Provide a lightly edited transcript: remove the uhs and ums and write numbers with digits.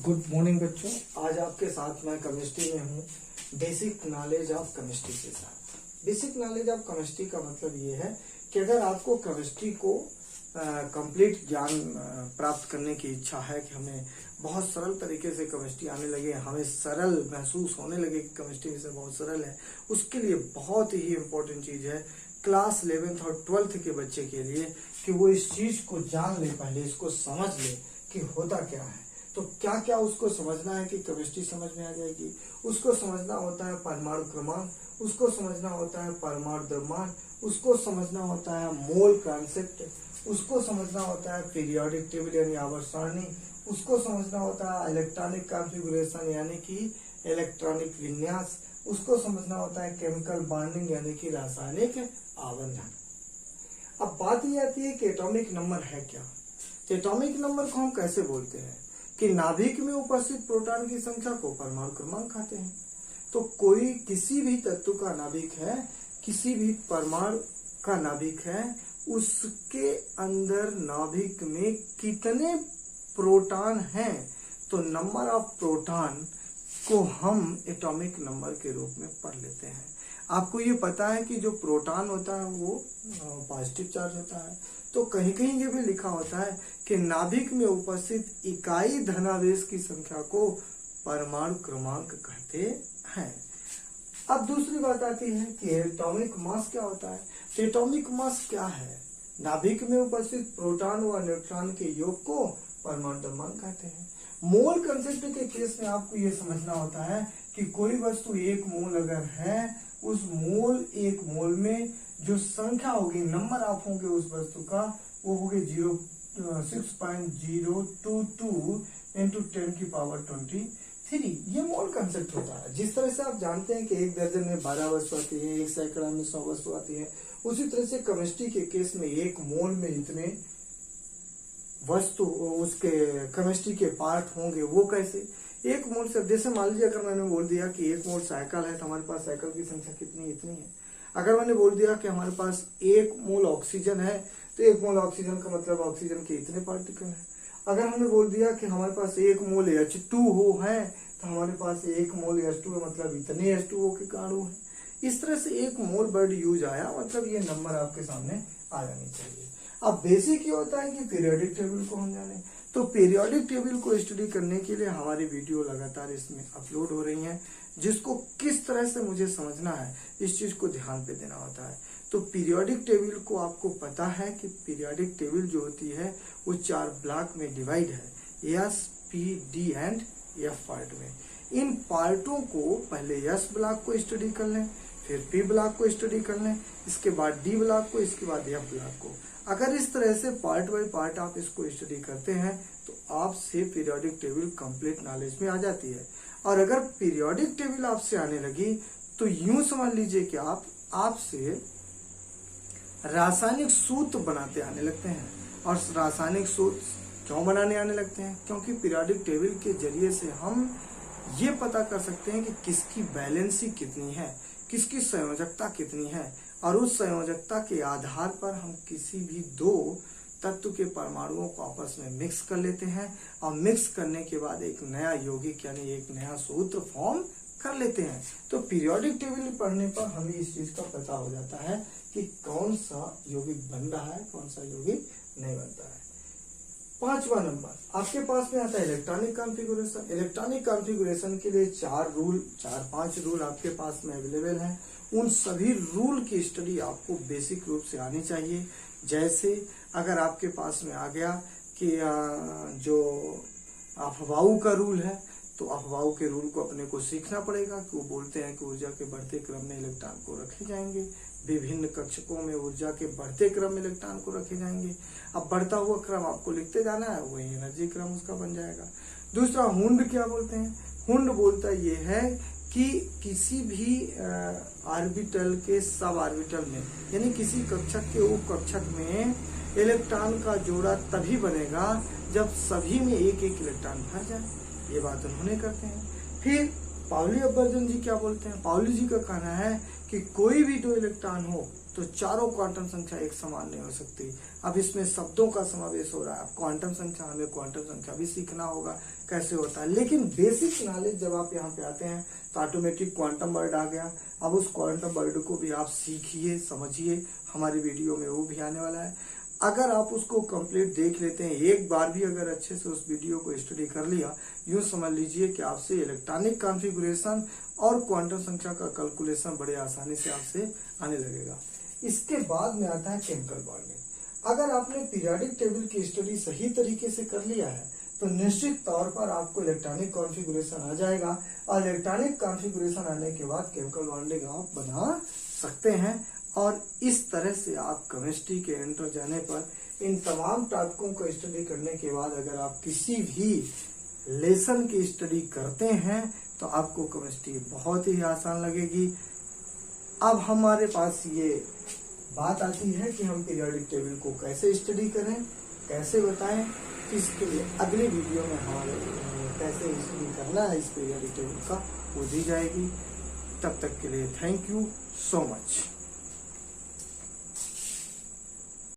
Good morning बच्चों। आज आपके साथ मैं केमिस्ट्री में हूँ। बेसिक नॉलेज ऑफ केमिस्ट्री के साथ। बेसिक नॉलेज ऑफ केमिस्ट्री का मतलब ये है कि अगर आपको केमिस्ट्री को कंप्लीट ज्ञान प्राप्त करने की इच्छा है कि हमें बहुत सरल तरीके से केमिस्ट्री आने लगे, हमें सरल महसूस होने लगे कि केमिस्ट्री से बहुत सरल है, उसके लिए बहुत ही इम्पोर्टेंट चीज है क्लास 11th और 12th के बच्चे के लिए कि वो इस चीज को जान ले, पहले इसको समझ ले कि होता क्या है। तो क्या क्या उसको समझना है कि केमिस्ट्री समझ में आ जाएगी। उसको समझना होता है परमाणु क्रमांक, उसको समझना होता है परमाणु द्रव्यमान, उसको समझना होता है मोल कॉन्सेप्ट, उसको समझना होता है पीरियोडिक टेबल यानी आवर्त सारणी, उसको समझना होता है इलेक्ट्रॉनिक कॉन्फ़िगरेशन यानी कि इलेक्ट्रॉनिक विन्यास, उसको समझना होता है केमिकल बॉन्डिंग यानी कि रासायनिक आबंधन। अब बात ये आती है कि एटॉमिक नंबर है क्या। तो एटॉमिक नंबर को हम कैसे बोलते हैं कि नाभिक में उपस्थित प्रोटॉन की संख्या को परमाणु क्रमांक कहते हैं। तो कोई किसी भी तत्व का नाभिक है, किसी भी परमाणु का नाभिक है, उसके अंदर नाभिक में कितने प्रोटॉन हैं, तो नंबर ऑफ प्रोटॉन को हम एटॉमिक नंबर के रूप में पढ़ लेते हैं। आपको ये पता है कि जो प्रोटॉन होता है वो पॉजिटिव चार्ज होता है। तो कहीं कहीं ये भी लिखा होता है कि नाभिक में उपस्थित इकाई धनावेश की संख्या को परमाणु क्रमांक कहते हैं। अब दूसरी बात आती है कि एटॉमिक मास क्या होता है। तो एटॉमिक मास क्या है? नाभिक में उपस्थित प्रोटॉन व न्यूट्रॉन के योग को परमाणु द्रव्यमान कहते हैं। मोल कंसेप्ट के केस में आपको ये समझना होता है कि कोई वस्तु एक मोल अगर है, उस मोल एक मोल में जो संख्या होगी, नंबर ऑफ होंगे उस वस्तु का, वो होगी 6.022 इंटू 10⁻23। ये मोल कंसेप्ट होता है। जिस तरह से आप जानते हैं कि एक दर्जन में 12 वस्तु आती है, एक सैकड़ा में 100 वस्तु आती है, उसी तरह से केमिस्ट्री के केस में एक मोल में इतने वस्तु उसके केमिस्ट्री के पार्ट होंगे। वो कैसे? एक मोल से, जैसे मान लीजिए अगर मैंने बोल दिया कि एक मोल साइकिल है तो हमारे पास साइकिल की संख्या कितनी, इतनी है। अगर मैंने बोल दिया कि हमारे पास एक मोल ऑक्सीजन है तो एक मोल ऑक्सीजन का मतलब ऑक्सीजन के इतने पार्टिकल हैं। अगर हमने बोल दिया कि हमारे पास एक मोल H2O है तो हमारे पास एक मोल H2O मतलब इतने H2O के अणु हैं। इस तरह से एक मोल वर्ड यूज आया, मतलब ये नंबर आपके सामने आ जानी चाहिए। अब बेसिक ये होता है कि पीरियोडिक टेबल को हम जाने। तो पीरियोडिक टेबल को स्टडी करने के लिए हमारी वीडियो लगातार इसमें अपलोड हो रही हैं, जिसको किस तरह से मुझे समझना है इस चीज को ध्यान पे देना होता है। तो पीरियोडिक टेबल को आपको पता है कि पीरियोडिक टेबल जो होती है वो 4 ब्लॉक में डिवाइड है, S, P, D and F part में। इन पार्टों को पहले S ब्लॉक को स्टडी कर लें, फिर P ब्लॉक को स्टडी कर लें, इसके बाद D ब्लॉक को, इसके बाद F ब्लॉक को। अगर इस तरह से पार्ट बाय पार्ट आप इसको स्टडी करते हैं तो आपसे पीरियोडिक टेबल कंप्लीट नॉलेज में आ जाती है। और अगर पीरियोडिक टेबल आपसे आने लगी तो यूं समझ लीजिए कि आपसे रासायनिक सूत्र बनाते आने लगते हैं। और रासायनिक सूत्र क्यों बनाने आने लगते हैं? क्योंकि पीरियोडिक टेबल के जरिए से हम ये पता कर सकते हैं कि किसकी बैलेंसी कितनी है, किसकी संयोजकता कितनी है, और उस संयोजकता के आधार पर हम किसी भी दो तत्व के परमाणुओं को आपस में मिक्स कर लेते हैं और मिक्स करने के बाद एक नया यौगिक यानी एक नया सूत्र फॉर्म कर लेते हैं। तो पीरियोडिक टेबल पढ़ने पर हमें इस चीज का पता हो जाता है कि कौन सा यौगिक बन रहा है, कौन सा यौगिक नहीं बनता है। 5वां नंबर आपके पास में आता है इलेक्ट्रॉनिक कॉन्फ़िगरेशन। इलेक्ट्रॉनिक कॉन्फ़िगरेशन के लिए 4-5 रूल आपके पास में अवेलेबल हैं। उन सभी रूल की स्टडी आपको बेसिक रूप से आनी चाहिए। जैसे अगर आपके पास में आ गया कि जो अफबाऊ का रूल है, तो अफबाऊ के रूल को अपने को सीखना पड़ेगा कि वो बोलते हैं कि ऊर्जा के बढ़ते क्रम में इलेक्ट्रॉन को रखे जाएंगे, विभिन्न कक्षकों में ऊर्जा के बढ़ते क्रम में इलेक्ट्रॉन को रखे जाएंगे। अब बढ़ता हुआ क्रम आपको लिखते जाना है, वही एनर्जी क्रम उसका बन जाएगा। दूसरा हुंड क्या बोलते हैं? हुंड बोलता ये है कि किसी भी ऑर्बिटल के सब ऑर्बिटल में यानी किसी कक्षक के उप कक्षक में इलेक्ट्रॉन का जोड़ा तभी बनेगा जब सभी में एक एक इलेक्ट्रॉन भर जाए। ये बात उन्होंने करते हैं। फिर पाउली अपवर्जन जी क्या बोलते हैं? पाउली जी का कहना है कि कोई भी 2 इलेक्ट्रॉन हो तो चारों क्वांटम संख्या एक समान नहीं हो सकती। अब इसमें शब्दों का समावेश हो रहा है। अब क्वांटम संख्या, हमें क्वांटम संख्या भी सीखना होगा कैसे होता है। लेकिन बेसिक नॉलेज जब आप यहाँ पे आते हैं तो ऑटोमेटिक क्वांटम वर्ड आ गया। अब उस क्वांटम वर्ड को भी आप सीखिए, समझिए, हमारी वीडियो में वो भी आने वाला है। अगर आप उसको कंप्लीट देख लेते हैं, एक बार भी अगर अच्छे से उस वीडियो को स्टडी कर लिया, यूं समझ लीजिए कि आपसे इलेक्ट्रॉनिक कॉन्फ़िगरेशन और क्वांटम संख्या का कैलकुलेशन बड़े आसानी से आपसे आने लगेगा। इसके बाद में आता है केमिकल बॉन्डिंग। अगर आपने पीरियोडिक टेबल की स्टडी सही तरीके से कर लिया है तो निश्चित तौर पर आपको इलेक्ट्रॉनिक कॉन्फ़िगरेशन आ जाएगा, और इलेक्ट्रॉनिक कॉन्फ़िगरेशन आने के बाद केमिकल बॉन्डिंग आप बना सकते हैं। और इस तरह से आप केमिस्ट्री के एंटर जाने पर इन तमाम टॉपिकों को स्टडी करने के बाद अगर आप किसी भी लेसन की स्टडी करते हैं तो आपको केमिस्ट्री बहुत ही आसान लगेगी। अब हमारे पास ये बात आती है कि हम पीरियोडिक टेबल को कैसे स्टडी करें, कैसे बताएं। इसके लिए अगली वीडियो में हमारे कैसे स्टडी करना है इस पीरियोडिक टेबल का वो दी जाएगी। तब तक के लिए थैंक यू सो मच।